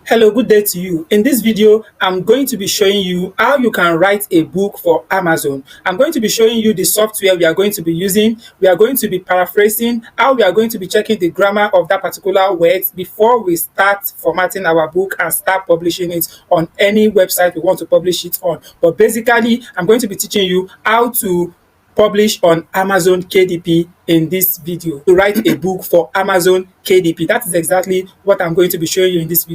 Hello, good day to you. In this video, I'm going to be showing you how you can write a book for Amazon. I'm going to be showing you the software we are going to be using. We are going to be paraphrasing, how we are going to be checking the grammar of that particular word before we start formatting our book and start publishing it on any website we want to publish it on. But basically, I'm going to be teaching you how to publish on Amazon KDP in this video. To write a book for Amazon KDP. That is exactly what I'm going to be showing you in this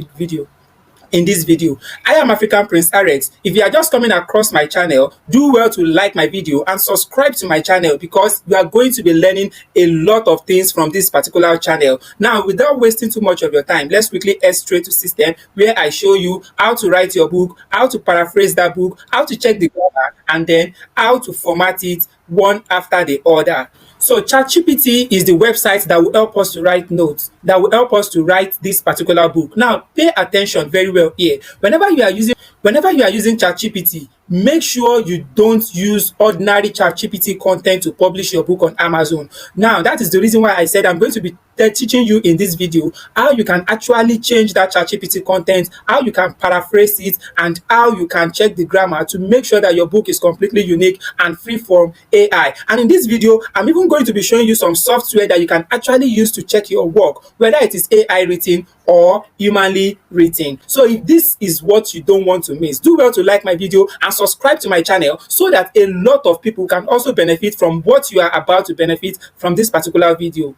video. I am African Prince Arex. If you are just coming across my channel, do well to like my video and subscribe to my channel because you are going to be learning a lot of things from this particular channel. Now, without wasting too much of your time, let's quickly head straight to system where I show you how to write your book, how to paraphrase that book, how to check the grammar, and then how to format it one after the other. So ChatGPT is the website that will help us to write notes, that will help us to write this particular book. Now, pay attention very well here. Whenever you are using ChatGPT, make sure you don't use ordinary ChatGPT content to publish your book on Amazon. Now, that is the reason why I said I'm going to be teaching you in this video how you can actually change that ChatGPT content, how you can paraphrase it, and how you can check the grammar to make sure that your book is completely unique and free from AI. And in this video, I'm even going to be showing you some software that you can actually use to check your work, whether it is AI written or humanly written. So if this is what you don't want to miss, do well to like my video and subscribe to my channel so that a lot of people can also benefit from what you are about to benefit from this particular video.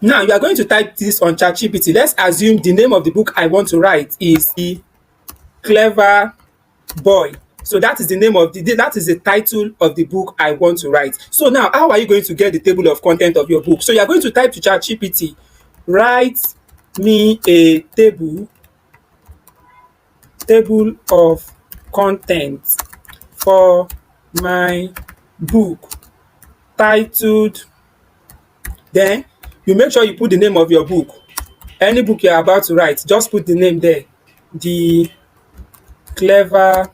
Now, you are going to type this on ChatGPT. Let's assume the name of the book I want to write is The Clever Boy. So that is the name of that is the title of the book I want to write. So now, how are you going to get the table of content of your book? So you are going to type to ChatGPT, write me a table of contents for my book titled, then you make sure you put the name of your book. Any book you are about to write, just put the name there, The Clever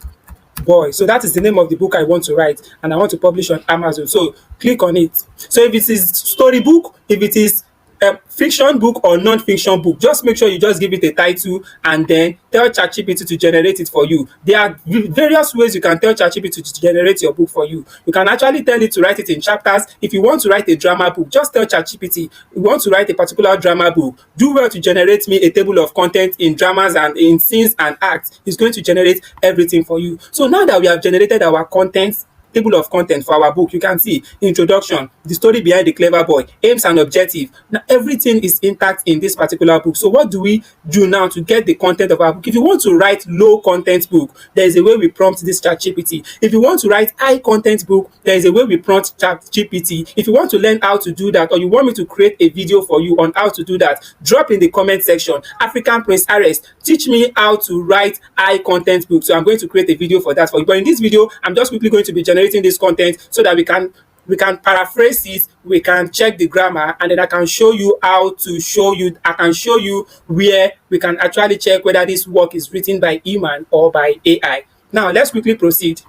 Boy. So that is the name of the book I want to write and I want to publish on Amazon. So click on it. So if it is storybook, if it is a fiction book or non-fiction book, just make sure you just give it a title and then tell ChatGPT to generate it for you. There are various ways you can tell ChatGPT to generate your book for you. You can actually tell it to write it in chapters. If you want to write a drama book, just tell ChatGPT you want to write a particular drama book. Do well to generate me a table of content in dramas and in scenes and acts. It's going to generate everything for you. So now that we have generated our contents, table of content for our book, you can see introduction, the story behind the clever boy, aims and objective. Now everything is intact in this particular book. So what do we do now to get the content of our book? If you want to write low content book, there is a way we prompt this ChatGPT. If you want to write high content book, there is a way we prompt ChatGPT. If you want to learn how to do that, or you want me to create a video for you on how to do that, drop in the comment section. African Prince Arex, teach me how to write high content book. So I'm going to create a video for that for you. But in this video, I'm just quickly going to be generating this content so that we can paraphrase it, we can check the grammar, and then I can show you how to show you, I can show you where we can actually check whether this work is written by human or by AI. Now let's quickly proceed.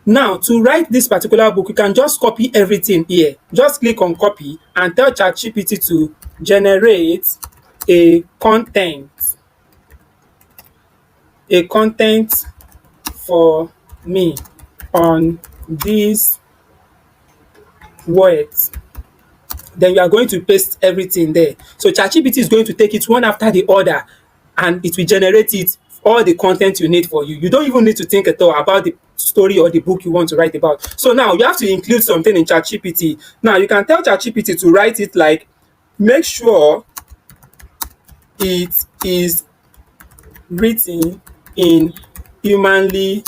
Now, to write this particular book, you can just copy everything here. Just click on copy and tell ChatGPT to generate a content for me on these words. Then you are going to paste everything there. So ChatGPT is going to take it one after the other and it will generate it all the content you need for you. You don't even need to think at all about the story or the book you want to write about. So now you have to include something in ChatGPT. Now you can tell ChatGPT to write it like, make sure it is written in humanly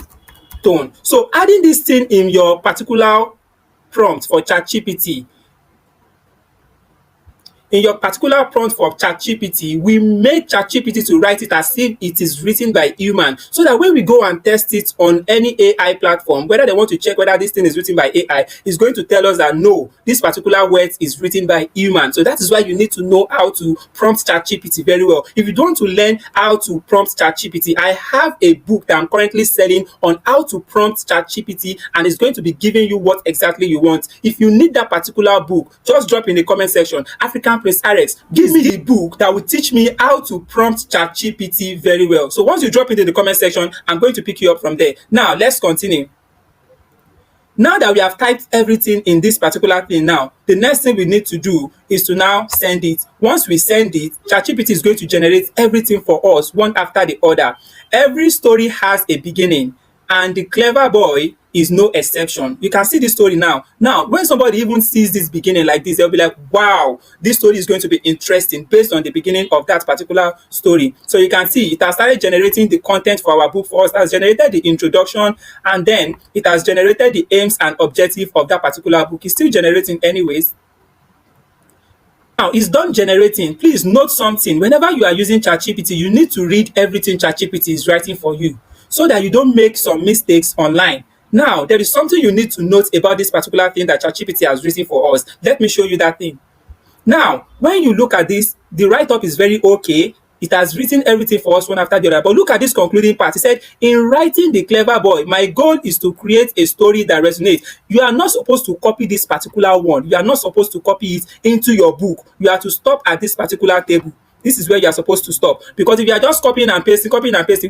tone. So adding this thing in your particular prompt for ChatGPT, we make ChatGPT to write it as if it is written by human, so that when we go and test it on any AI platform, whether they want to check whether this thing is written by AI, it's going to tell us that no, this particular word is written by human. So that is why you need to know how to prompt ChatGPT very well. If you don't want to learn how to prompt ChatGPT, I have a book that I'm currently selling on how to prompt ChatGPT, and it's going to be giving you what exactly you want. If you need that particular book, just drop in the comment section. African command press Arex, give me the book that will teach me how to prompt ChatGPT very well. So once you drop it in the comment section, I'm going to pick you up from there. Now let's continue. Now that we have typed everything in this particular thing now, the next thing we need to do is to now send it. Once we send it, ChatGPT is going to generate everything for us, one after the other. Every story has a beginning, and the clever boy is no exception. You can see this story now. Now, when somebody even sees this beginning like this, they'll be like, wow, this story is going to be interesting based on the beginning of that particular story. So you can see it has started generating the content for our book for us. It has generated the introduction, and then it has generated the aims and objective of that particular book. It's still generating anyways. Now it's done generating. Please note something. Whenever you are using ChatGPT, you need to read everything ChatGPT is writing for you so that you don't make some mistakes online. Now, there is something you need to note about this particular thing that ChatGPT has written for us. Let me show you that thing. Now, when you look at this, the write-up is very okay. It has written everything for us one after the other. But look at this concluding part. He said, in writing The Clever Boy, my goal is to create a story that resonates. You are not supposed to copy this particular one. You are not supposed to copy it into your book. You are to stop at this particular table. This is where you are supposed to stop. Because if you are just copying and pasting,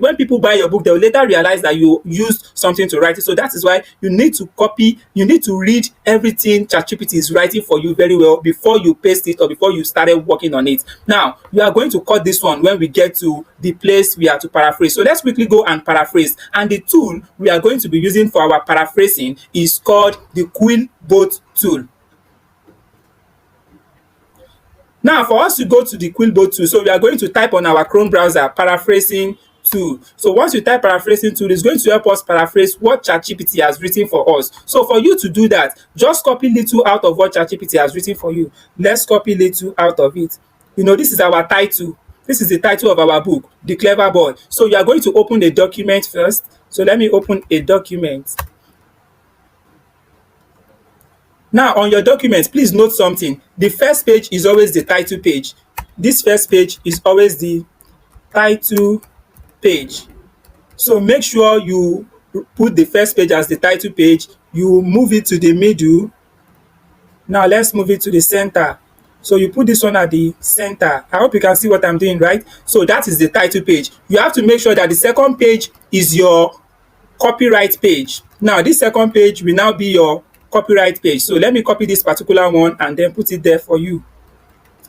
when people buy your book, they will later realize that you used something to write it. So that is why you need to copy, you need to read everything ChatGPT is writing for you very well before you paste it or before you started working on it. Now, we are going to cut this one when we get to the place we are to paraphrase. So let's quickly go and paraphrase. And the tool we are going to be using for our paraphrasing is called the QuillBot tool. Now, for us to go to the QuillBot tool, so we are going to type on our Chrome browser, paraphrasing tool. So once you type paraphrasing tool, it's going to help us paraphrase what ChatGPT has written for us. So for you to do that, just copy little out of what ChatGPT has written for you. Let's copy little out of it. You know, this is our title. This is the title of our book, The Clever Boy. So you are going to open a document first. So let me open a document. Now, on your document, please note something. The first page is always the title page. This first page is always the title page. So make sure you put the first page as the title page. You move it to the middle. Now, let's move it to the center. So you put this one at the center. I hope you can see what I'm doing, right? So that is the title page. You have to make sure that the second page is your copyright page. Now, this second page will now be your copyright page. So let me copy this particular one and then put it there for you.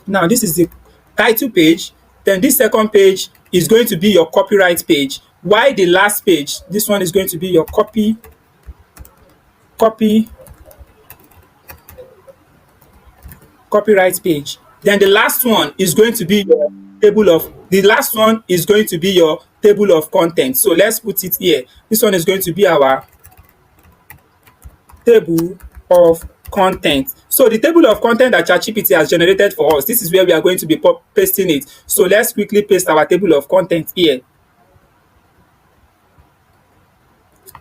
Now, this is the title page. Then this second page is going to be your copyright page. While the last page, this one is going to be your copyright page. Then the last one is going to be your table of contents. So let's put it here. This one is going to be our table of content. So the table of content that ChatGPT has generated for us, this is where we are going to be pasting it. So let's quickly paste our table of content here.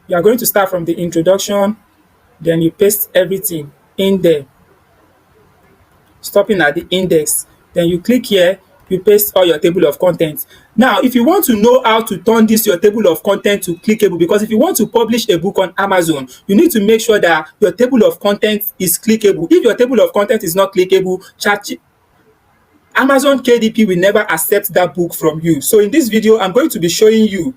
You are going to start from the introduction, then you paste everything in there, stopping at the index. Then you click here, you paste all your table of content. Now, if you want to know how to turn this your table of content to clickable, because if you want to publish a book on Amazon, you need to make sure that your table of content is clickable. If your table of content is not clickable, Amazon KDP will never accept that book from you. So in this video, I'm going to be showing you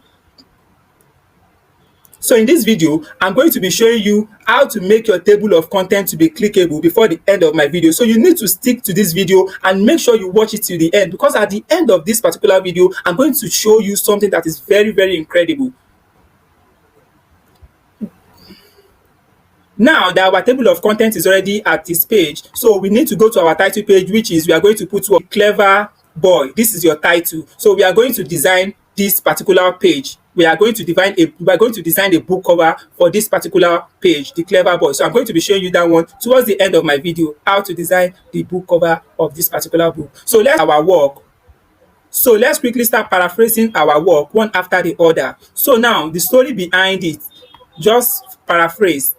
how to make your table of content to be clickable before the end of my video. So you need to stick to this video and make sure you watch it till the end, because at the end of this particular video, I'm going to show you something that is very, very incredible. Now that our table of content is already at this page, so we need to go to our title page, which is we are going to put Clever Boy. This is your title. So we are going to design this particular page. We are going to design a book cover for this particular page, The Clever Boy. So I'm going to be showing you that one towards the end of my video, how to design the book cover of this particular book. So let's quickly start paraphrasing our work one after the other. So now the story behind it, just paraphrase.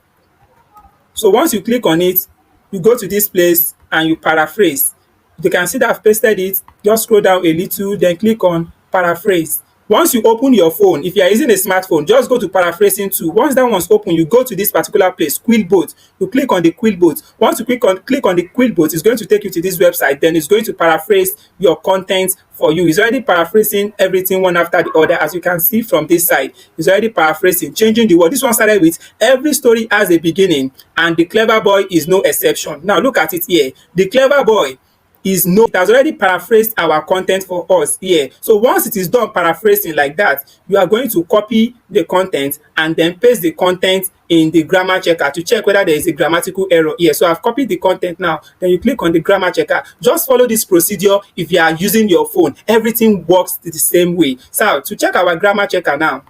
So once you click on it, you go to this place and you paraphrase. You can see that I've pasted it. Just scroll down a little, then click on paraphrase. Once you open your phone, if you are using a smartphone, just go to Paraphrasing tool. Once that one's open, you go to this particular place, QuillBot. You click on the QuillBot. Once you click on the QuillBot, it's going to take you to this website. Then it's going to paraphrase your content for you. It's already paraphrasing everything one after the other. As you can see from this side, it's already paraphrasing, changing the word. This one started with every story has a beginning, and the clever boy is no exception. Now look at it here. The clever boy is no, it has already paraphrased our content for us here. So once it is done paraphrasing like that, you are going to copy the content and then paste the content in the grammar checker to check whether there is a grammatical error here. So I've copied the content now. Then you click on the grammar checker. Just follow this procedure. If you are using your phone, everything works the same way. So to check our grammar checker now,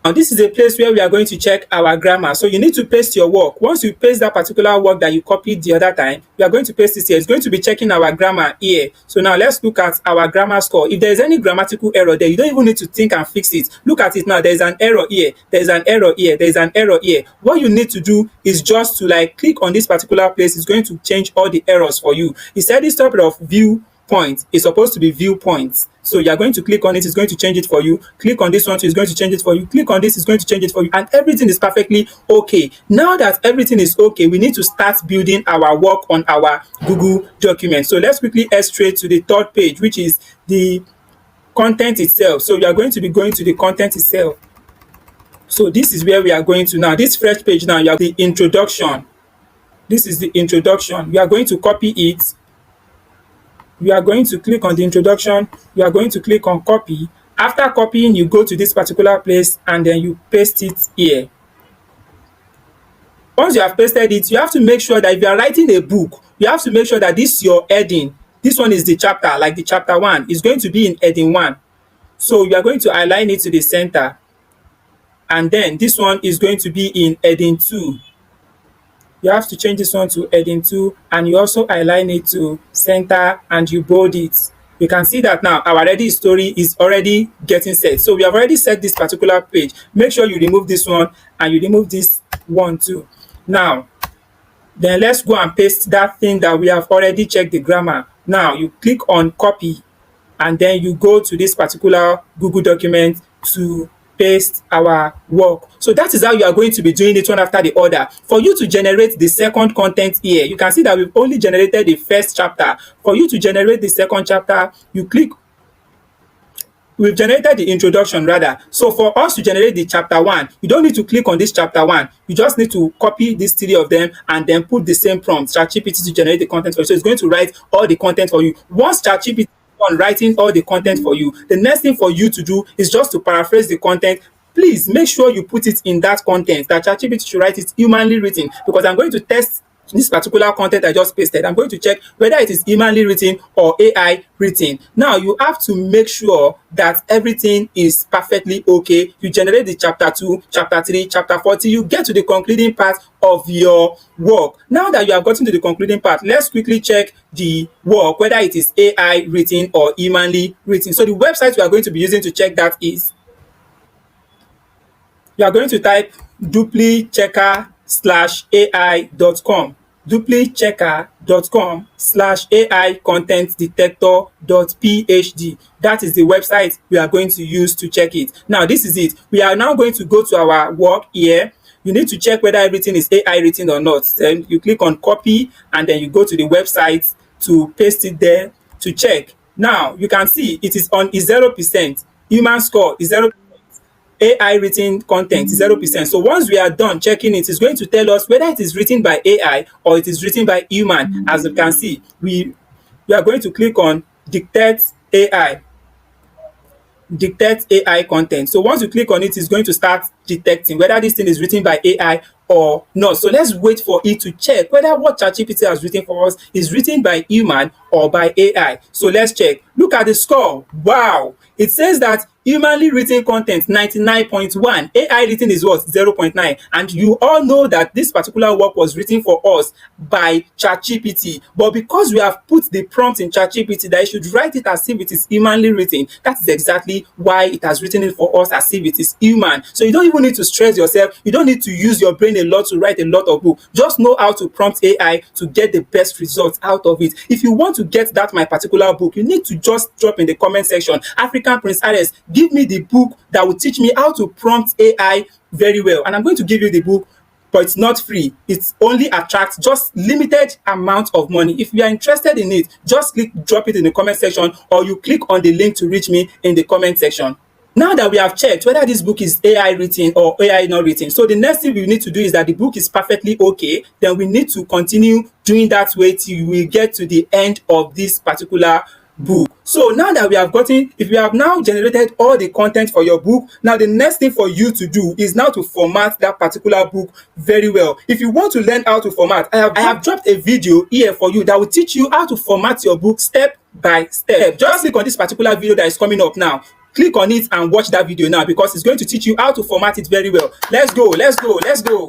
and this is a place where we are going to check our grammar. So you need to paste your work. Once you paste that particular work that you copied the other time, we are going to paste it here. It's going to be checking our grammar here. So now let's look at our grammar score. If there is any grammatical error there, you don't even need to think and fix it. Look at it now. There is an error here. There is an error here. There is an error here. What you need to do is just to like click on this particular place. It's going to change all the errors for you. It said this type of viewpoint is supposed to be viewpoints. So you are going to click on it, it's going to change it for you. Click on this one, so it's going to change it for you. Click on this, it's going to change it for you. And everything is perfectly okay. Now that everything is okay, we need to start building our work on our Google document. So let's quickly head straight to the third page, which is the content itself. So we are going to be going to the content itself. So this is where we are going to now. This first page now, you have the introduction. This is the introduction. We are going to copy it. You are going to click on the introduction. You are going to click on copy. After copying, you go to this particular place and then you paste it here. Once you have pasted it, you have to make sure that if you are writing a book, you have to make sure that this your heading. This one is the chapter, like the chapter 1 is going to be in heading 1. So you are going to align it to the center. And then this one is going to be in heading 2. You have to change this one to heading 2, and you also align it to center and you bold it. You can see that now our ready story is already getting set. So we have already set this particular page. Make sure you remove this one and you remove this one too. Now, then let's go and paste that thing that we have already checked the grammar. Now you click on copy and then you go to this particular Google document to paste our work. So that is how you are going to be doing it one after the other. For you to generate the second content here, you can see that we've only generated the first chapter. For you to generate the second chapter, you click. We've generated the introduction rather. So for us to generate the chapter 1, you don't need to click on this chapter 1. You just need to copy these 3 of them and then put the same prompt, ChatGPT, to generate the content for you. So it's going to write all the content for you. Once ChatGPT on writing all the content for you, the next thing for you to do is just to paraphrase the content. Please make sure you put it in that content that ChatGPT should write it humanly written, because I'm going to test this particular content I just pasted. I'm going to check whether it is humanly written or AI written. Now you have to make sure that everything is perfectly okay. You generate the chapter 2, chapter 3, chapter 40. You get to the concluding part of your work. Now that you have gotten to the concluding part, let's quickly check the work, whether it is AI written or humanly written. So the website we are going to be using to check that is, you are going to type duplicchecker.ai.com, duplicchecker.com/AI-content-detector.phd. That is the website we are going to use to check it. Now this is it. We are now going to go to our work here. You need to check whether everything is AI written or not. Then you click on copy and then you go to the website to paste it there to check. Now you can see it is 0%. Human score is 0%. AI written content is 0%. So once we are done checking it, it's going to tell us whether it is written by AI or it is written by human. As you can see, we are going to click on detect AI content. So once you click on it, it's going to start detecting whether this thing is written by AI or not. So let's wait for it to check whether what ChatGPT has written for us is written by human or by AI. So let's check. Look at the score. Wow. It says that humanly written content 99.1, AI written is what, 0.9. And you all know that this particular work was written for us by ChatGPT, but because we have put the prompt in ChatGPT that it should write it as if it is humanly written, that is exactly why it has written it for us as if it is human. So you don't even need to stress yourself. You don't need to use your brain learning a lot to write a lot of books. Just know how to prompt AI to get the best results out of it. If you want to get that my particular book, you need to just drop in the comment section, African Prince Arex, give me the book that will teach me how to prompt AI very well. And I'm going to give you the book, but it's not free. It's only attracts just limited amount of money. If you are interested in it, just drop it in the comment section, or you click on the link to reach me in the comment section. Now that we have checked whether this book is AI written or AI not written, so the next thing we need to do is that the book is perfectly okay. Then we need to continue doing that way till we get to the end of this particular book. So now that we have gotten, if you have now generated all the content for your book, now the next thing for you to do is now to format that particular book very well. If you want to learn how to format, I have dropped a video here for you that will teach you how to format your book step by step. Just click on this particular video that is coming up now. Click on it and watch that video now, because it's going to teach you how to format it very well. Let's go, let's go, let's go.